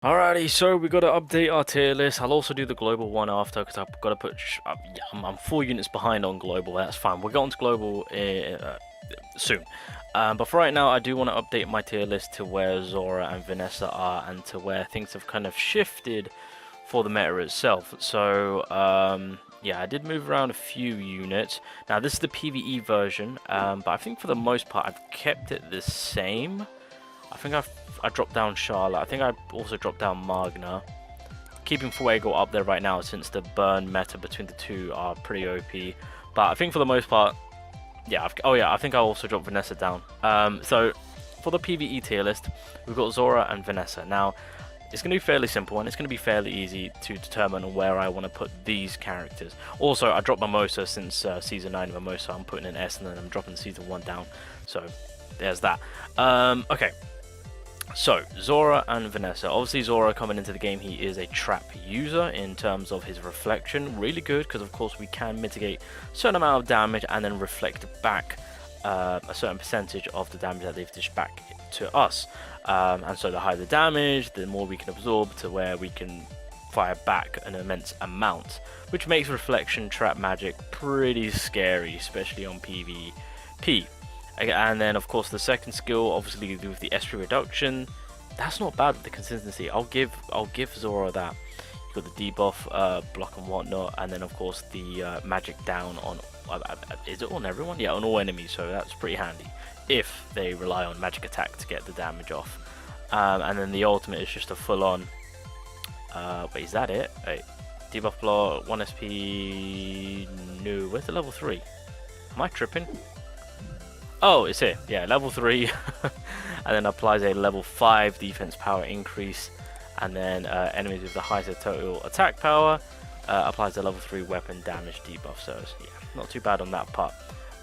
Alrighty, so we got to update our tier list. I'll also do the global one after because I've got to put. Yeah, I'm 4 units behind on global. That's fine. We'll get on to global soon. But for right now, I do want to update my tier list to where Zora and Vanessa are and to where things have kind of shifted for the meta itself. So yeah, I did move around a few units. Now this is the PVE version, but I think for the most part I've kept it the same. I think I dropped down Charlotte. I think I also dropped down Magna. Keeping Fuego up there right now since the burn meta between the two are pretty OP. But I think for the most part, yeah. I think I also dropped Vanessa down. So for the PVE tier list, we've got Zora and Vanessa. Now, it's going to be fairly simple and it's going to be fairly easy to determine where I want to put these characters. Also, I dropped Mimosa since Season 9 of Mimosa. I'm putting an S and then I'm dropping Season 1 down. So there's that. Okay. So, Zora and Vanessa. Obviously, Zora coming into the game, he is a trap user in terms of his reflection. Really good, because of course we can mitigate a certain amount of damage and then reflect back a certain percentage of the damage that they've dished back to us. And so the higher the damage, the more we can absorb to where we can fire back an immense amount. Which makes reflection trap magic pretty scary, especially on PvP. And then, of course, the second skill, obviously with the SP reduction, that's not bad with the consistency. I'll give Zora that. You've got the debuff, block and whatnot, and then of course the magic down on. Is it on everyone? Yeah, on all enemies. So that's pretty handy if they rely on magic attack to get the damage off. And then the ultimate is just a full-on. Wait, is that it? Wait, debuff block, 1 SP. No, where's the level 3? Am I tripping? Oh, it's here. Yeah, level 3. And then applies a level 5 defense power increase. And then enemies with the highest total attack power applies a level 3 weapon damage debuff. So, yeah, not too bad on that part.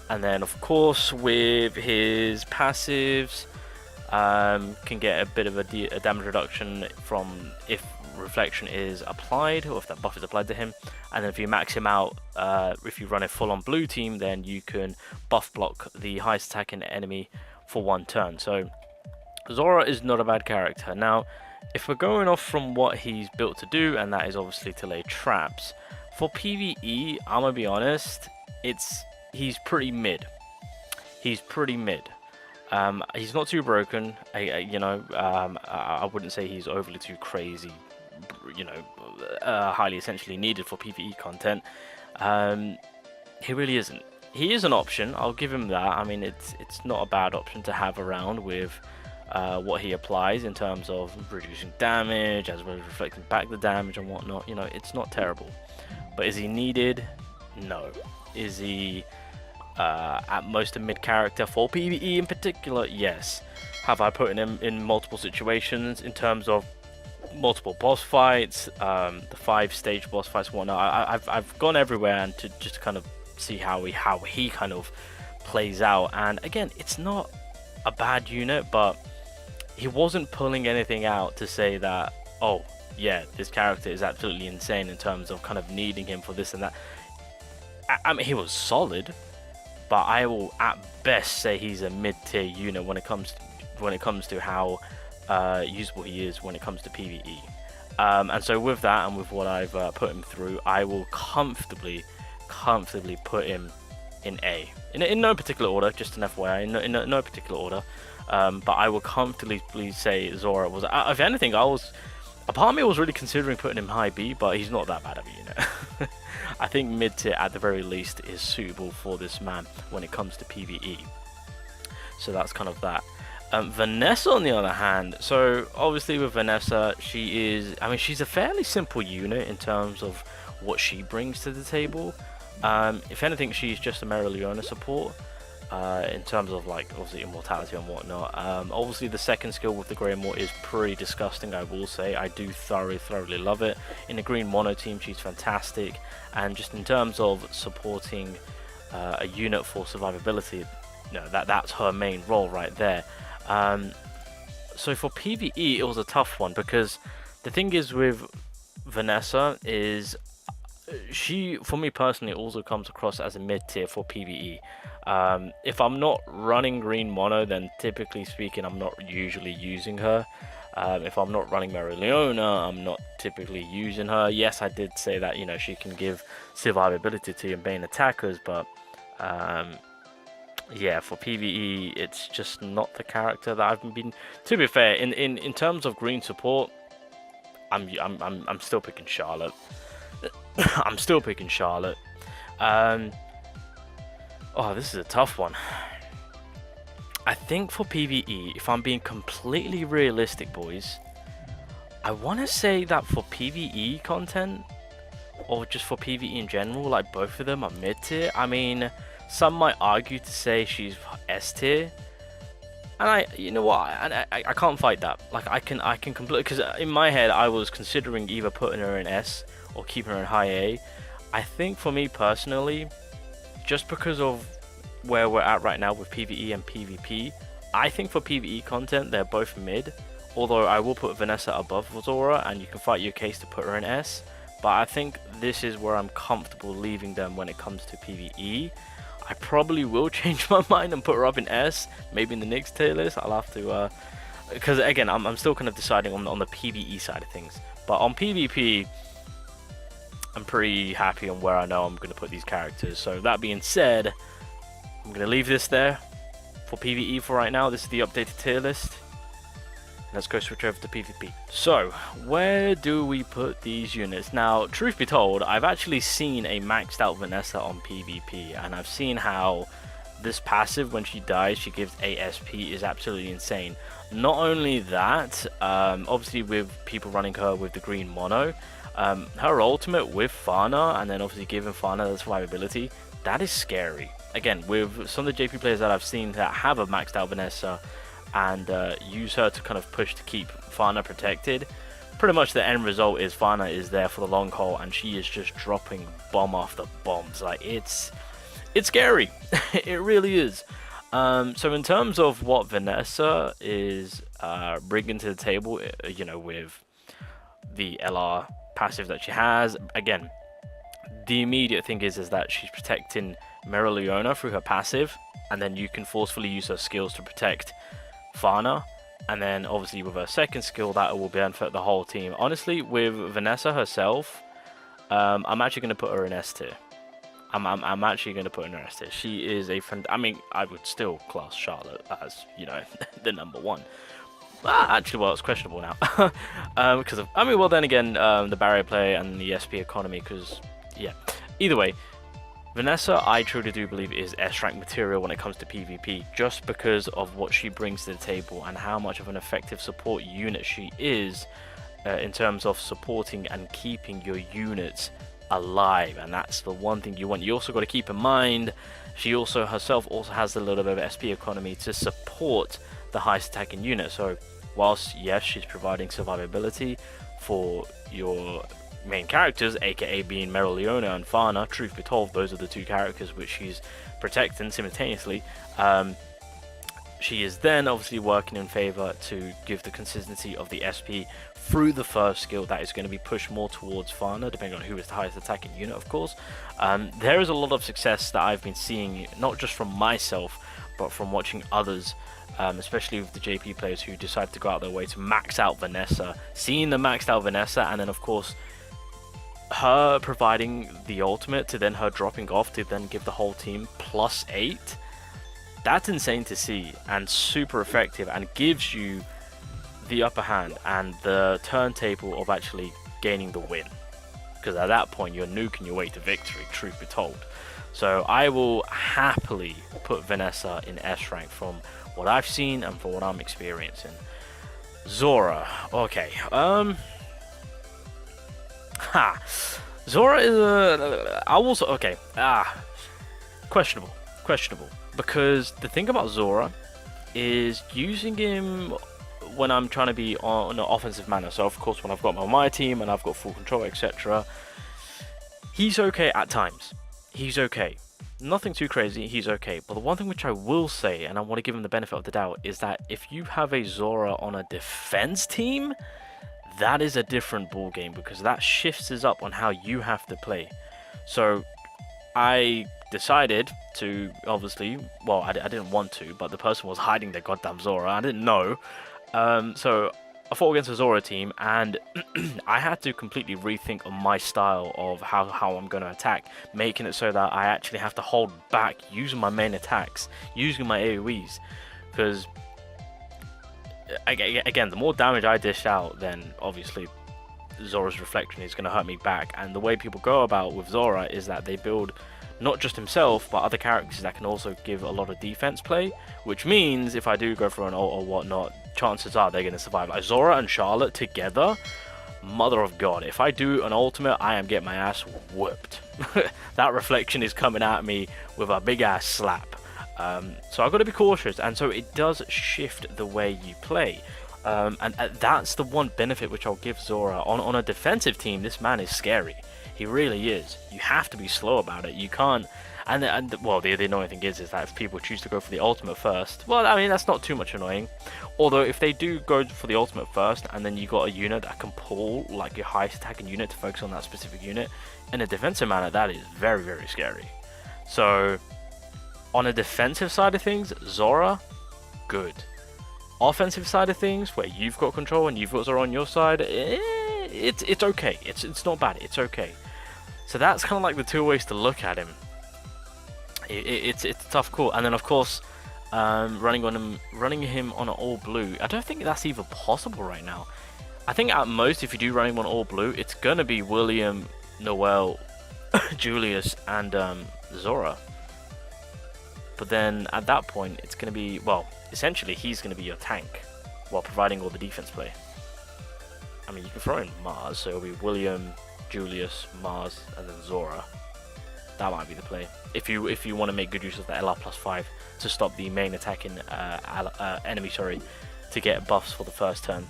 And then, of course, with his passives, can get a bit of a damage reduction from if reflection is applied or if that buff is applied to him. And then if you max him out, if you run a full-on blue team, then you can buff block the highest attacking enemy for 1 turn. So Zora is not a bad character. Now, if we're going off from what he's built to do, and that is obviously to lay traps, for PvE, I'm gonna be honest, he's pretty mid. He's pretty mid. He's not too broken. I wouldn't say he's overly too crazy. Highly essentially needed for PvE content. He really isn't. He is an option. I'll give him that. I mean, it's not a bad option to have around with what he applies in terms of reducing damage as well as reflecting back the damage and whatnot. It's not terrible. But is he needed? No. Is he at most a mid character for PvE in particular? Yes. Have I put him in multiple situations in terms of multiple boss fights, the 5-stage boss fights and whatnot? I've gone everywhere and to just kind of see how he kind of plays out. And again, it's not a bad unit, but he wasn't pulling anything out to say that, oh yeah, this character is absolutely insane in terms of kind of needing him for this and that. I mean, he was solid, but I will at best say he's a mid-tier unit when it comes to how usable he is when it comes to PvE. And so with that and with what I've put him through, I will comfortably put him in A. In no particular order, just an FYI, in no particular order. But I will comfortably say Zora was, if anything, a part of me was really considering putting him high B, but he's not that bad of a unit. I think mid tier at the very least is suitable for this man when it comes to PvE. So that's kind of that. Vanessa on the other hand, so obviously with Vanessa, she's a fairly simple unit in terms of what she brings to the table. If anything, she's just a Meriliona support in terms of like obviously immortality and whatnot. Obviously the second skill with the Grey Immort is pretty disgusting, I will say. I do thoroughly love it. In the green mono team, she's fantastic, and just in terms of supporting a unit for survivability, that's her main role right there. So for PvE, it was a tough one because the thing is with Vanessa is she, for me personally, also comes across as a mid-tier for PvE. If I'm not running green mono, then typically speaking, I'm not usually using her. If I'm not running Leona, I'm not typically using her. Yes, I did say that, you know, she can give survivability to your main attackers, but yeah, for PvE, it's just not the character that I've been. To be fair, in terms of green support, I'm still picking Charlotte. I'm still picking Charlotte. Oh, this is a tough one. I think for PvE, if I'm being completely realistic, boys, I want to say that for PvE content, or just for PvE in general, like both of them are mid tier. I mean, some might argue to say she's S tier, and you know what, I can't fight that. Like I can completely, because in my head I was considering either putting her in S or keeping her in high A. I think for me personally, just because of where we're at right now with PvE and PvP, I think for PvE content they're both mid, although I will put Vanessa above Zora, and you can fight your case to put her in S, but I think this is where I'm comfortable leaving them when it comes to PvE. I probably will change my mind and put her up in S, maybe in the next tier list. I'll have to, because again, I'm still kind of deciding on the PvE side of things, but on PvP, I'm pretty happy on where I know I'm going to put these characters. So that being said, I'm going to leave this there for PvE for right now. This is the updated tier list. Let's go switch over to PvP. So, where do we put these units? Now, truth be told, I've actually seen a maxed out Vanessa on PvP, and I've seen how this passive, when she dies, she gives ASP, is absolutely insane. Not only that, obviously with people running her with the green mono, her ultimate with Fana, and then obviously giving Fana the survivability, that is scary. Again, with some of the JP players that I've seen that have a maxed out Vanessa and use her to kind of push to keep Fana protected, pretty much the end result is Fana is there for the long haul and she is just dropping bomb after bombs. Like, it's scary. It really is. So in terms of what Vanessa is bringing to the table, you know, with the LR passive that she has, again, the immediate thing is that she's protecting Leona through her passive, and then you can forcefully use her skills to protect Fana, and then obviously with her second skill that will benefit the whole team. Honestly, with Vanessa herself, I'm actually going to put her in S tier. I'm actually going to put her in S tier. She is a I mean, I would still class Charlotte as, you know, the number one. Actually, well, it's questionable now because of, I mean, well, then again, the barrier play and the SP economy, because yeah, either way, Vanessa, I truly do believe, is S-rank material when it comes to PvP, just because of what she brings to the table and how much of an effective support unit she is in terms of supporting and keeping your units alive. And that's the one thing you want. You also got to keep in mind, she also herself also has a little bit of SP economy to support the highest attacking unit. So whilst yes, she's providing survivability for your main characters, aka being Leona and Fana, truth be told, those are the two characters which she's protecting simultaneously. She is then obviously working in favor to give the consistency of the SP through the first skill that is going to be pushed more towards Fana, depending on who is the highest attacking unit, of course. There is a lot of success that I've been seeing, not just from myself, but from watching others, especially with the JP players who decide to go out their way to max out Vanessa, seeing the maxed out Vanessa, and then of course her providing the ultimate to then her dropping off to then give the whole team +8. That's insane to see and super effective, and gives you the upper hand and the turntable of actually gaining the win, because at that point you're nuking your way to victory, truth be told. So I will happily put Vanessa in S rank from what I've seen and for what I'm experiencing. Zora, okay, Zora is I also, okay, questionable, because the thing about Zora is using him when I'm trying to be on an offensive manner. So of course when I've got my team and I've got full control, etc., he's okay at times. He's okay, nothing too crazy, he's okay. But the one thing which I will say, and I want to give him the benefit of the doubt, is that if you have a Zora on a defense team, that is a different ball game, because that shifts us up on how you have to play. So I decided to, obviously, well, I didn't want to, but the person was hiding their goddamn Zora. I didn't know. So I fought against a Zora team, and I had to completely rethink on my style of how I'm going to attack, making it so that I actually have to hold back using my main attacks, using my AoEs, because again, the more damage I dish out, then obviously Zora's reflection is going to hurt me back. And the way people go about with Zora is that they build not just himself, but other characters that can also give a lot of defense play, which means if I do go for an ult or whatnot, chances are they're going to survive. Like Zora and Charlotte together, mother of God, if I do an ultimate, I am getting my ass whooped. That reflection is coming at me with a big ass slap. So I've got to be cautious, and so it does shift the way you play. And that's the one benefit which I'll give Zora. On a defensive team, this man is scary. He really is. You have to be slow about it. You can't. And well, the annoying thing is that if people choose to go for the ultimate first, well, I mean, that's not too much annoying. Although if they do go for the ultimate first, and then you got a unit that can pull like your highest attacking unit to focus on that specific unit, in a defensive manner, that is very, very scary. So on a defensive side of things, Zora, good. Offensive side of things, where you've got control and you've got Zora on your side, it's okay. It's not bad. It's okay. So that's kind of like the two ways to look at him. It's a tough call. And then of course, running him on an all blue. I don't think that's even possible right now. I think at most, if you do run him on all blue, it's gonna be William, Noel, Julius, and Zora. But then at that point, it's gonna be, well, essentially he's gonna be your tank while providing all the defense play. I mean, you can throw in Mars, so it'll be William, Julius, Mars, and then Zora. That might be the play. If you want to make good use of the LR+5 to stop the main attacking enemy, to get buffs for the first turn.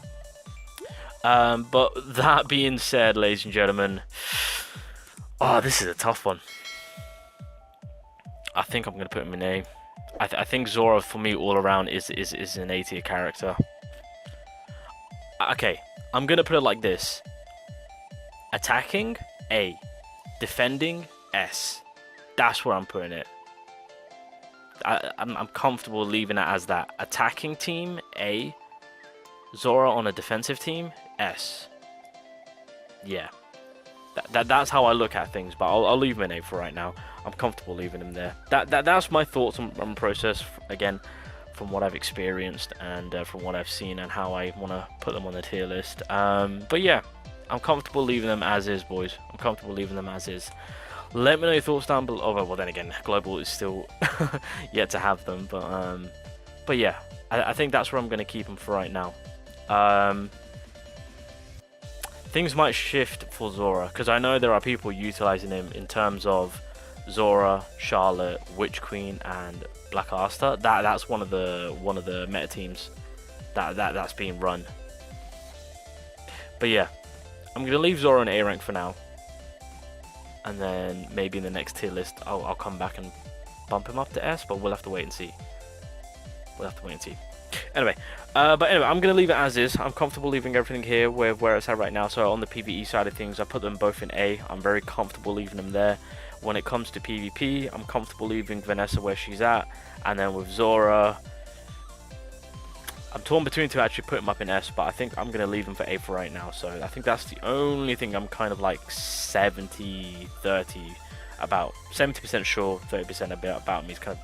But that being said, ladies and gentlemen, oh, this is a tough one. I think I'm gonna put him in A. I think Zora for me all around is an A tier character. Okay, I'm gonna put it like this: attacking A, defending S. That's where I'm putting it. I'm comfortable leaving it as that. Attacking team A, Zora on a defensive team S. Yeah, that's how I look at things. But I'll leave him in A for right now. I'm comfortable leaving him there. That's my thoughts on process, again, from what I've experienced and from what I've seen and how I want to put them on the tier list. But yeah, I'm comfortable leaving them as is, boys. I'm comfortable leaving them as is. Let me know your thoughts down below. Oh, well, then again, Global is still yet to have them. But yeah, I think that's where I'm going to keep them for right now. Things might shift for Zora, because I know there are people utilizing him in terms of Zora, Charlotte, Witch Queen, and Black Asta. That's one of the meta teams that's being run. But yeah, I'm gonna leave Zora in A rank for now, and then maybe in the next tier list I'll come back and bump him up to S. But we'll have to wait and see. Anyway, I'm gonna leave it as is. I'm comfortable leaving everything here where it's at right now. So on the PVE side of things, I put them both in A. I'm very comfortable leaving them there. When it comes to PvP, I'm comfortable leaving Vanessa where she's at, and then with Zora, I'm torn between to actually put him up in S, but I think I'm gonna leave him for A for right now. So I think that's the only thing I'm kind of like 70-30 about. 70% sure, 30% about me is kind of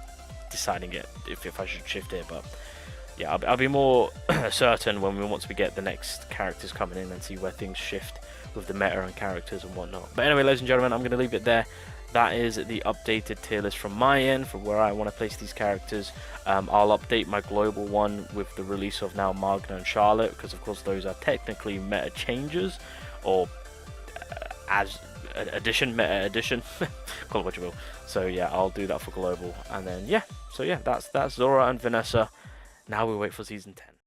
deciding it if I should shift it. But yeah, I'll be more certain once we get the next characters coming in and see where things shift with the meta and characters and whatnot. But anyway, ladies and gentlemen, I'm going to leave it there. That is the updated tier list from my end for where I want to place these characters. I'll update my global one with the release of now Magna and Charlotte, because of course those are technically meta changes, or as meta addition, call it what you will. So yeah, I'll do that for global, and then yeah, so yeah, that's Zora and Vanessa. Now we wait for season 10.